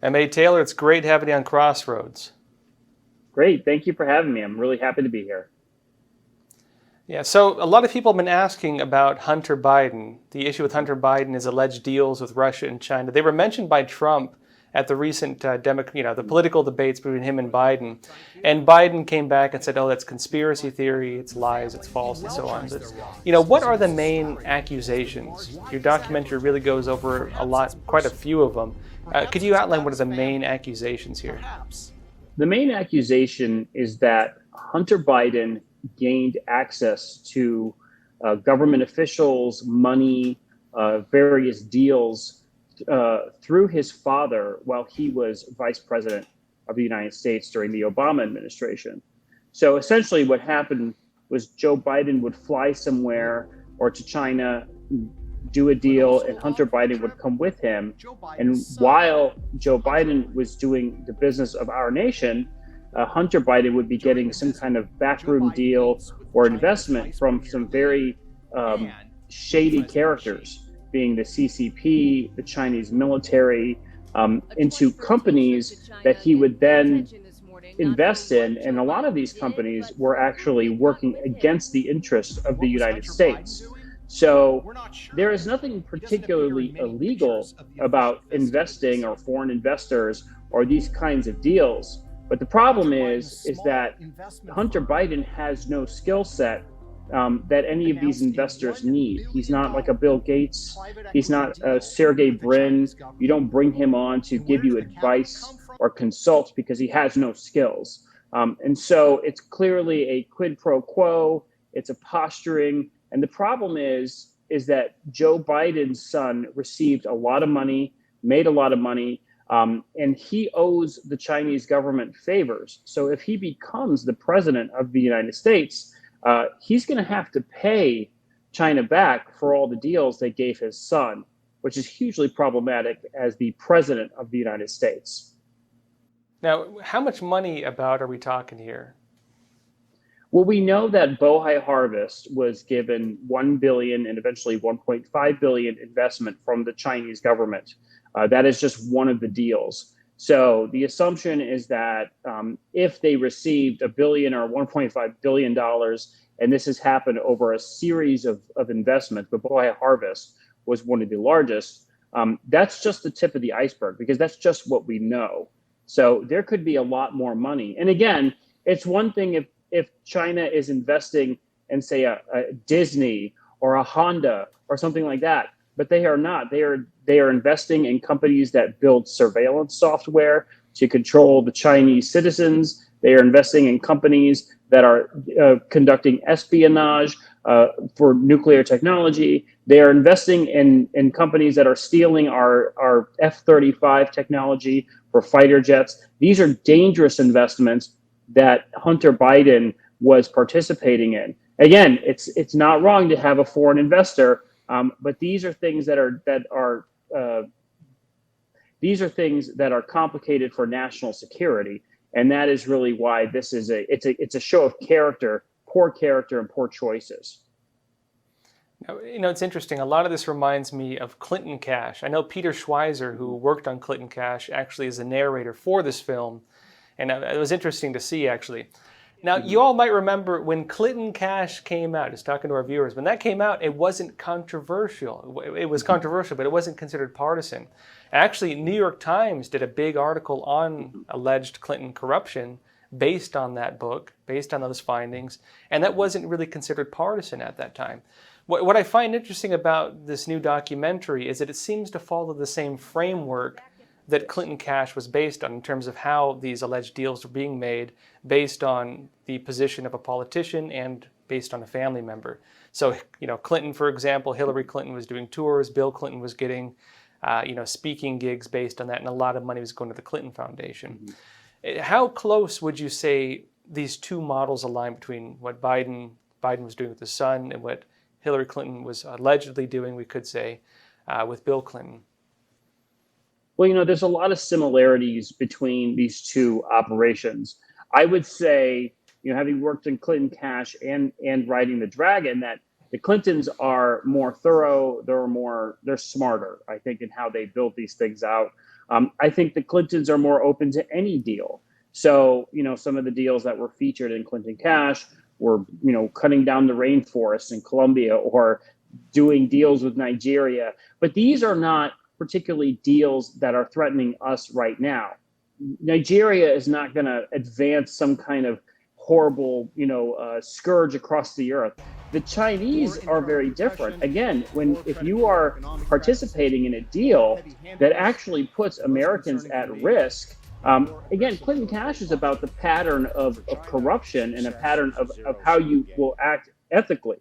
M.A.Taylor, it's great having you on Crossroads. Great. Thank you for having me. I'm really happy to be here. Yeah, so a lot of people have been asking about Hunter Biden. The issue with Hunter Biden is alleged deals with Russia and China. They were mentioned by Trump at the recent the political debates between him and Biden. And Biden came back and said, oh, that's conspiracy theory, it's lies, it's false, and so on. But, what are the main accusations? Your documentary really goes over quite a few of them. Could you outline what are the main accusations here? The main accusation is that Hunter Biden gained access to government officials, money, various deals through his father while he was vice president of the United States during the Obama administration. So essentially what happened was Joe Biden would fly somewhere or to China, do a deal, and Hunter Biden would come with him. And while Joe Biden was doing the business of our nation, Hunter Biden would be getting some kind of backroom deal or investment from some very shady characters, being the CCP, the Chinese military, into companies that he would then invest in. And a lot of these companies were actually working against the interests of the United States. So there is nothing particularly illegal about investing or foreign investors or these kinds of deals. But the problem is that Hunter Biden has no skill set that any of these investors need. He's not like a Bill Gates. He's not a Sergey Brin. You don't bring him on to give you advice or consult because he has no skills. And so it's clearly a quid pro quo. It's a posturing. And the problem is that Joe Biden's son received a lot of money, made a lot of money, and he owes the Chinese government favors. So if he becomes the president of the United States, he's going to have to pay China back for all the deals they gave his son, which is hugely problematic as the president of the United States. Now, how much money are we talking here? Well, we know that Bohai Harvest was given 1 billion and eventually 1.5 billion investment from the Chinese government. That is just one of the deals. So the assumption is that if they received $1 billion or $1.5 billion, and this has happened over a series of investments, but Bohai Harvest was one of the largest, that's just the tip of the iceberg because that's just what we know. So there could be a lot more money. And again, it's one thing if China is investing in, say, a Disney or a Honda or something like that, but they are not. They are investing in companies that build surveillance software to control the Chinese citizens. They are investing in companies that are conducting espionage for nuclear technology. They are investing in companies that are stealing our F-35 technology for fighter jets. These are dangerous investments that Hunter Biden was participating in. Again, it's not wrong to have a foreign investor, but these are things that are complicated for national security, and that is really why this is it's a show of character, and poor choices. Now, it's interesting. A lot of this reminds me of Clinton Cash. I know Peter Schweizer, who worked on Clinton Cash, actually is the narrator for this film. And it was interesting to see, actually. Now, you all might remember when Clinton Cash came out, just talking to our viewers, when that came out, it wasn't controversial. It was controversial, but it wasn't considered partisan. Actually, New York Times did a big article on alleged Clinton corruption based on that book, based on those findings, and that wasn't really considered partisan at that time. What I find interesting about this new documentary is that it seems to follow the same framework that Clinton Cash was based on in terms of how these alleged deals were being made based on the position of a politician and based on a family member. So, Clinton, for example, Hillary Clinton was doing tours, Bill Clinton was getting, speaking gigs based on that, and a lot of money was going to the Clinton Foundation. Mm-hmm. How close would you say these two models align between what Biden was doing with his son and what Hillary Clinton was allegedly doing, we could say, with Bill Clinton? Well, there's a lot of similarities between these two operations. I would say, having worked in Clinton Cash and Riding the Dragon, that the Clintons are more thorough. They're smarter, I think, in how they build these things out. I think the Clintons are more open to any deal. So, some of the deals that were featured in Clinton Cash were, cutting down the rainforests in Colombia or doing deals with Nigeria. But these are not particularly deals that are threatening us right now. Nigeria is not going to advance some kind of horrible, scourge across the earth. The Chinese are very different. Again, if you are participating in a deal that actually puts Americans at risk, again, Clinton Cash is about the pattern of corruption and a pattern of how you will act ethically.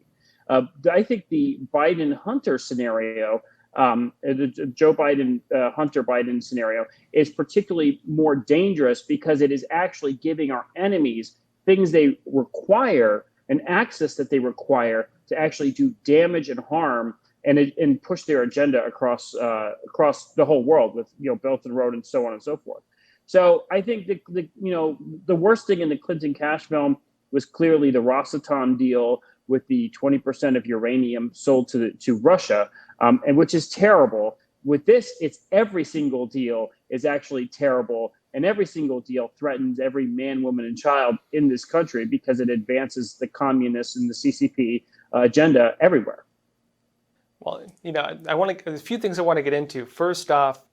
I think the Biden Hunter scenario, the Joe Biden Hunter Biden scenario, is particularly more dangerous because it is actually giving our enemies things they require and access that they require to actually do damage and harm and push their agenda across the whole world with Belt and Road and so on and so forth. So I think the worst thing in the Clinton Cash film was clearly the Rosatom deal with the 20% of uranium sold to Russia, and which is terrible. With this, it's every single deal is actually terrible, and every single deal threatens every man, woman, and child in this country because it advances the communist and the CCP agenda everywhere. Well, there's a few things I want to get into. First off,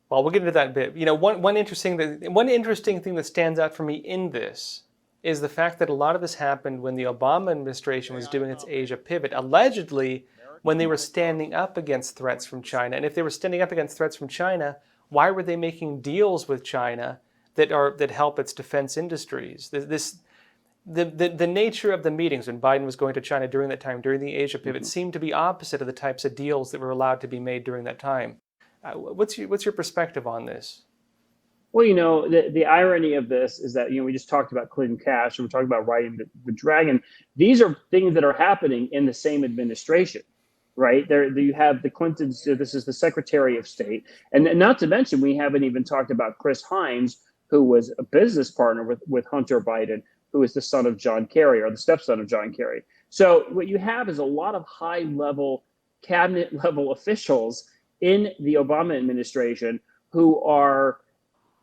well, we'll get into that in a bit. One interesting thing that stands out for me in this is the fact that a lot of this happened when the Obama administration was doing its Asia pivot, allegedly when they were standing up against threats from China. And if they were standing up against threats from China, why were they making deals with China that help its defense industries? The nature of the meetings when Biden was going to China during that time, during the Asia pivot, seemed to be opposite of the types of deals that were allowed to be made during that time. What's your perspective on this? Well, the irony of this is that, we just talked about Clinton Cash and we're talking about riding the dragon. These are things that are happening in the same administration, right? There you have the Clintons. This is the Secretary of State. And not to mention, we haven't even talked about Chris Hines, who was a business partner with Hunter Biden, who is the son of John Kerry or the stepson of John Kerry. So what you have is a lot of high-level cabinet-level officials in the Obama administration who are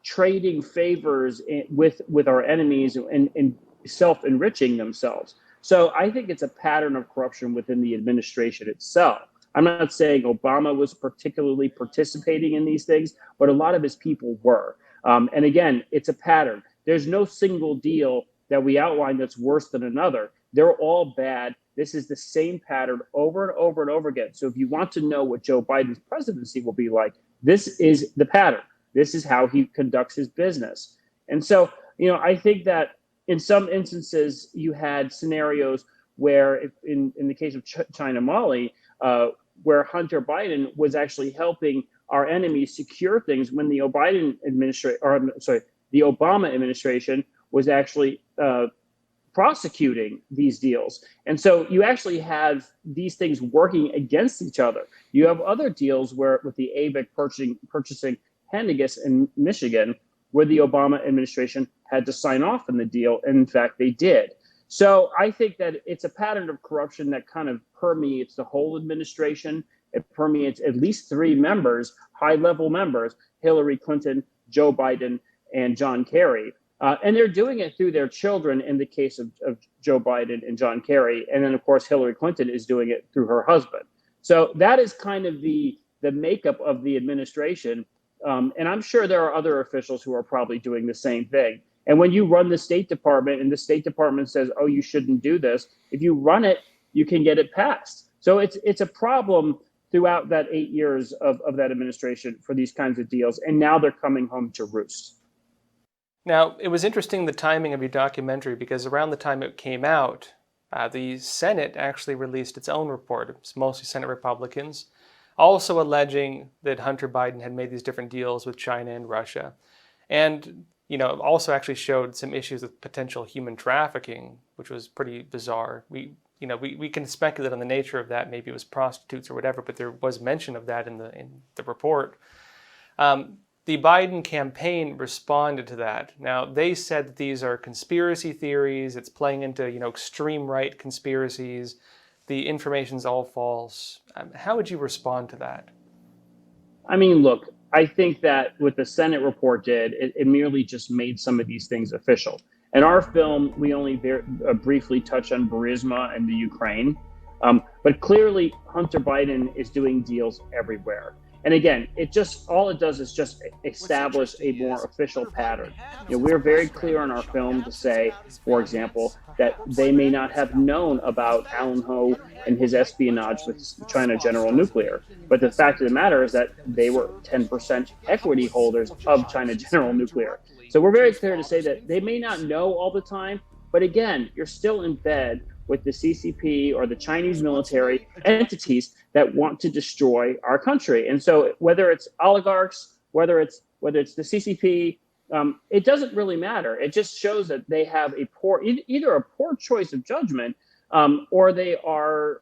trading favors with our enemies and self-enriching themselves. So I think it's a pattern of corruption within the administration itself. I'm not saying Obama was particularly participating in these things, but a lot of his people were. And again, it's a pattern. There's no single deal that we outline that's worse than another. They're all bad. This is the same pattern over and over and over again. So if you want to know what Joe Biden's presidency will be like, this is the pattern. This is how he conducts his business. And so, I think that in some instances, you had scenarios where, in the case of China Mali, where Hunter Biden was actually helping our enemies secure things when the Obama administration was actually prosecuting these deals. And so you actually have these things working against each other. You have other deals where with the ABIC purchasing Henniges in Michigan, where the Obama administration had to sign off on the deal. And in fact, they did. So I think that it's a pattern of corruption that kind of permeates the whole administration. It permeates at least three members, high-level members, Hillary Clinton, Joe Biden, and John Kerry. And they're doing it through their children in the case of Joe Biden and John Kerry. And then, of course, Hillary Clinton is doing it through her husband. So that is kind of the makeup of the administration. And I'm sure there are other officials who are probably doing the same thing. And when you run the State Department and the State Department says, oh, you shouldn't do this, if you run it, you can get it passed. So it's a problem throughout that 8 years of that administration for these kinds of deals. And now they're coming home to roost. Now, it was interesting the timing of your documentary because around the time it came out, the Senate actually released its own report. It was mostly Senate Republicans, also alleging that Hunter Biden had made these different deals with China and Russia. And, also actually showed some issues with potential human trafficking, which was pretty bizarre. We can speculate on the nature of that. Maybe it was prostitutes or whatever, but there was mention of that in the report. The Biden campaign responded to that. Now, they said that these are conspiracy theories. It's playing into, extreme right conspiracies. The information's all false. How would you respond to that? I mean, look, I think that what the Senate report did, it merely just made some of these things official. In our film, we only briefly touch on Burisma and the Ukraine, but clearly Hunter Biden is doing deals everywhere. And again, all it does is just establish a more official pattern. We're very clear in our film to say, for example, that they may not have known about Alan Ho and his espionage with China General Nuclear. But the fact of the matter is that they were 10% equity holders of China General Nuclear. So we're very clear to say that they may not know all the time, but again, you're still in bed with the CCP or the Chinese military entities that want to destroy our country. And so whether it's oligarchs, whether it's the CCP, it doesn't really matter. It just shows that they have either a poor choice of judgment, or they are,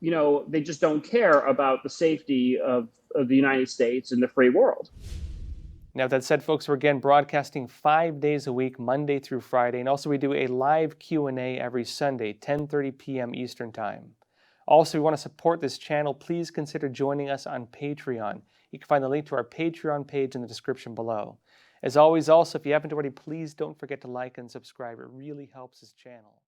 they just don't care about the safety of the United States and the free world. Now, that said, folks, we're again broadcasting 5 days a week, Monday through Friday, and also we do a live Q&A every Sunday, 10:30 p.m. Eastern Time. Also, if you want to support this channel, please consider joining us on Patreon. You can find the link to our Patreon page in the description below. As always, also, if you haven't already, please don't forget to like and subscribe. It really helps this channel.